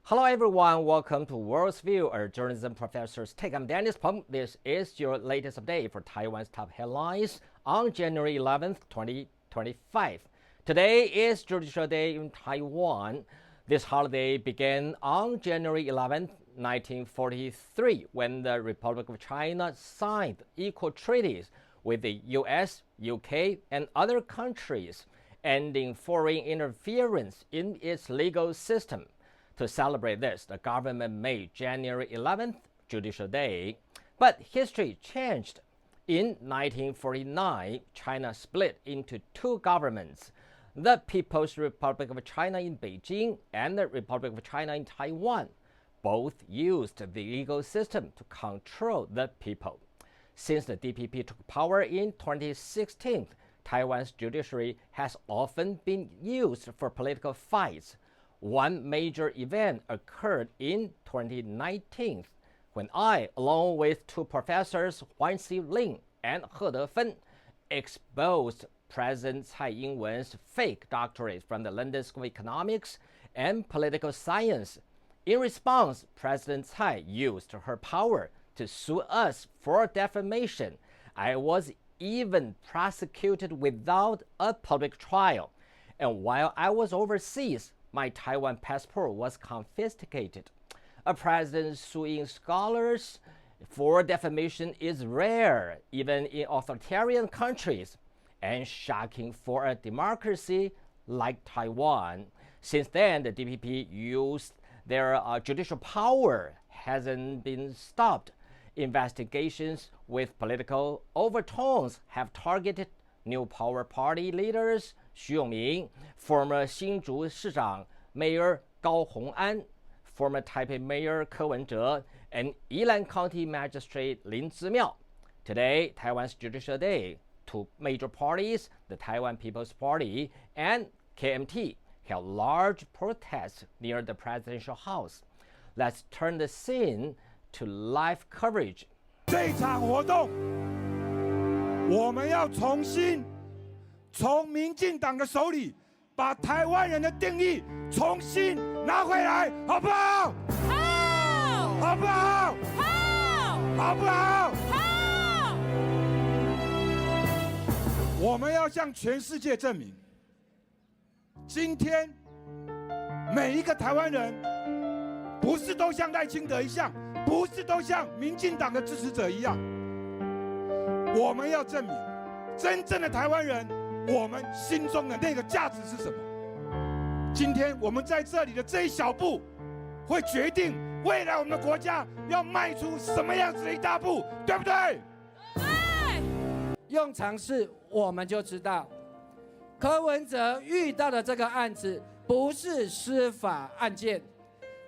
Hello everyone, welcome to World's View, a journalism professor's take. I'm Dennis Peng. This is your latest update for Taiwan's top headlines on January 11th, 2025. Today is Judicial Day in Taiwan. This holiday began on January 11th, 1943, when the Republic of China signed equal treaties with the US, UK, and other countries, ending foreign interference in its legal system. To celebrate this, the government made January 11th Judicial Day. But history changed. In 1949, China split into two governments, the People's Republic of China in Beijing and the Republic of China in Taiwan. Both used the legal system to control the people. Since the DPP took power in 2016, Taiwan's judiciary has often been used for political fights. One major event occurred in 2019 when I, along with two professors, Huanxi Lin and He Defen, exposed President Tsai Ing-wen's fake doctorate from the London School of Economics and Political Science. In response, President Tsai used her power to sue us for defamation. I was even prosecuted without a public trial. And while I was overseas, my Taiwan passport was confiscated. A president suing scholars for defamation is rare, even in authoritarian countries, and shocking for a democracy like Taiwan. Since then, the DPP used their judicial power hasn't been stopped. Investigations with political overtones have targeted New Power Party leaders Xu Yongming, former Hsinchu 市长 Mayor Gao Hong'an, former Taipei Mayor Ke Wen-je, and Yilan County Magistrate Lin Zimiao. Today, Taiwan's Judicial Day, two major parties, the Taiwan People's Party and KMT, held large protests near the presidential house. Let's turn the scene to live coverage. 这场活动，我们要重新从民进党的手里把台湾人的定义重新拿回来，好不好？好，好不好？好，好不好？好。我们要向全世界证明，今天每一个台湾人不是都像赖清德一样，不是都像民进党的支持者一样。我们要证明，真正的台湾人。 我们心中的那个价值是什么？今天我们在这里的这一小步，会决定未来我们的国家要迈出什么样子的一大步，对不对？对。用常识我们就知道，柯文哲遇到的这个案子不是司法案件，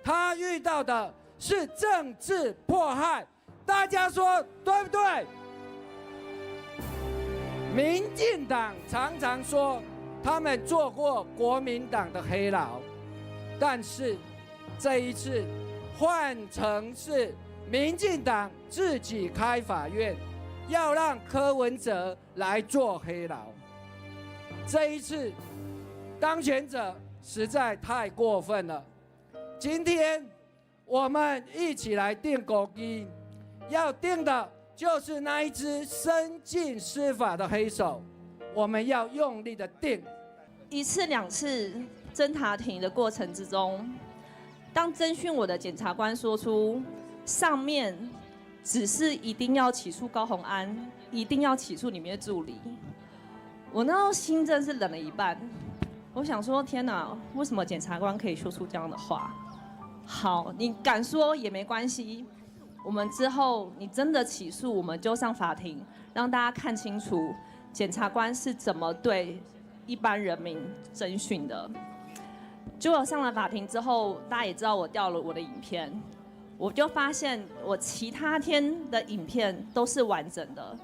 他遇到的是政治迫害。大家说对不对？ 民进党常常说他们做过国民党的黑牢，但是这一次换成是民进党自己开法院，要让柯文哲来做黑牢。这一次当权者实在太过分了。今天我们一起来定国基，要定的。 就是那一只伸进司法的黑手，我们要用力的定。一次两次侦查庭的过程之中，当侦讯我的检察官说出上面只是一定要起诉高虹安，一定要起诉里面的助理，我那时候心真是冷了一半。我想说，天哪，为什么检察官可以说出这样的话？好，你敢说也没关系。 我们之后你真的起诉，我们就上法庭，让大家看清楚检察官是怎么对一般人民侦讯的。结果上了法庭之后，大家也知道我调了我的影片，我就发现我其他天的影片都是完整的，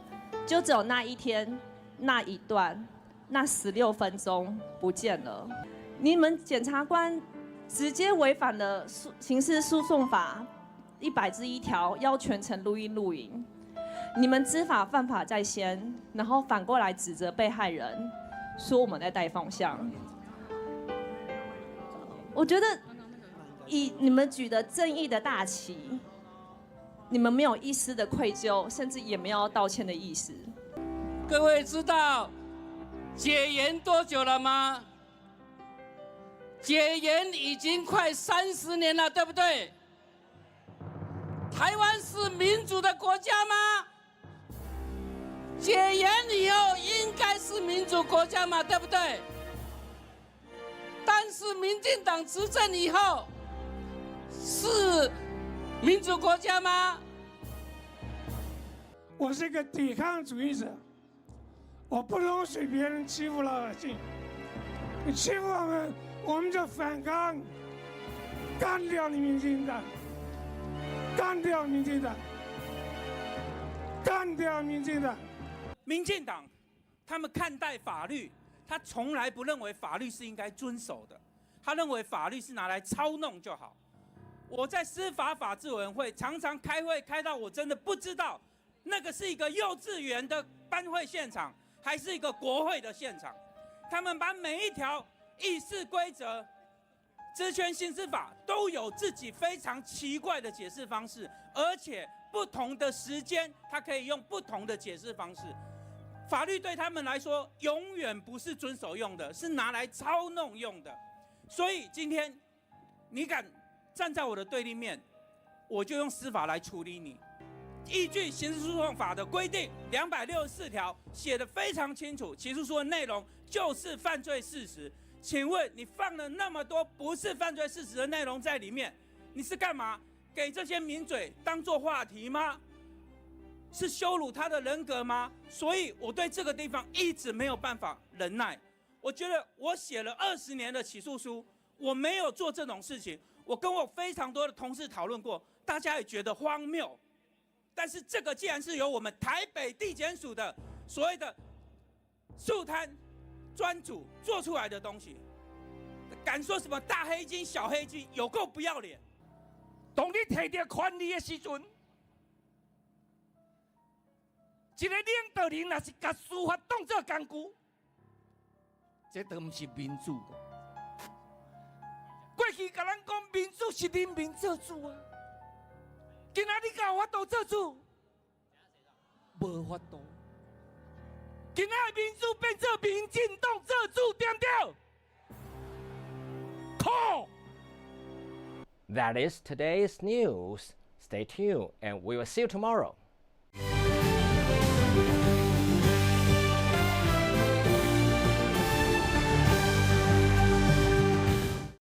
就只有那一天那一段那16分钟不见了。你们检察官直接违反了刑事诉讼法。 101条要全程录音录影，你们知法犯法在先，然后反过来指责被害人，说我们在带风向。我觉得以你们举的正义的大旗，你们没有一丝的愧疚，甚至也没有要道歉的意思。各位知道解严多久了吗？解严已经快30年了，对不对？台湾是民主的国家吗？解严以后应该是民主国家嘛，对不对？但是民进党执政以后是民主国家吗？我是个抵抗主义者，我不容许别人欺负老百姓。你欺负我们，我们就反抗，干掉你民进党，干掉民进党，干掉民进党。民进党他们看待法律，他从来不认为法律是应该遵守的，他认为法律是拿来操弄就好。我在司法法制委员会常常开会，开到我真的不知道那个是一个幼稚园的班会现场，还是一个国会的现场。他们把每一条议事规则、职权行使法都有自己非常奇怪的解释方式，而且不同的时间，他可以用不同的解释方式。法律对他们来说，永远不是遵守用的，是拿来操弄用的。所以今天，你敢站在我的对立面，我就用司法来处理你。依据刑事诉讼法的规定，264条写得非常清楚，起诉书的内容就是犯罪事实。请问你放了那么多不是犯罪事实的内容在里面，你是干嘛？给这些名嘴当作话题吗？是羞辱他的人格吗？所以我对这个地方一直没有办法忍耐。我觉得我写了20年的起诉书，我没有做这种事情。我跟我非常多的同事讨论过，大家也觉得荒谬。但是这个既然是由我们台北地检署的所谓的树摊专组做出来的东西，敢说什么大黑金、小黑金，有够不要脸。当你摕到权力的时阵，一个领导人若是把司法当作工具，这都不是民主。过去甲咱讲民主是人民做主啊，今仔日甲有法度做主，无法度。今仔民主变做民进党做主，对不对？靠！ That is today's news. Stay tuned, and we will see you tomorrow.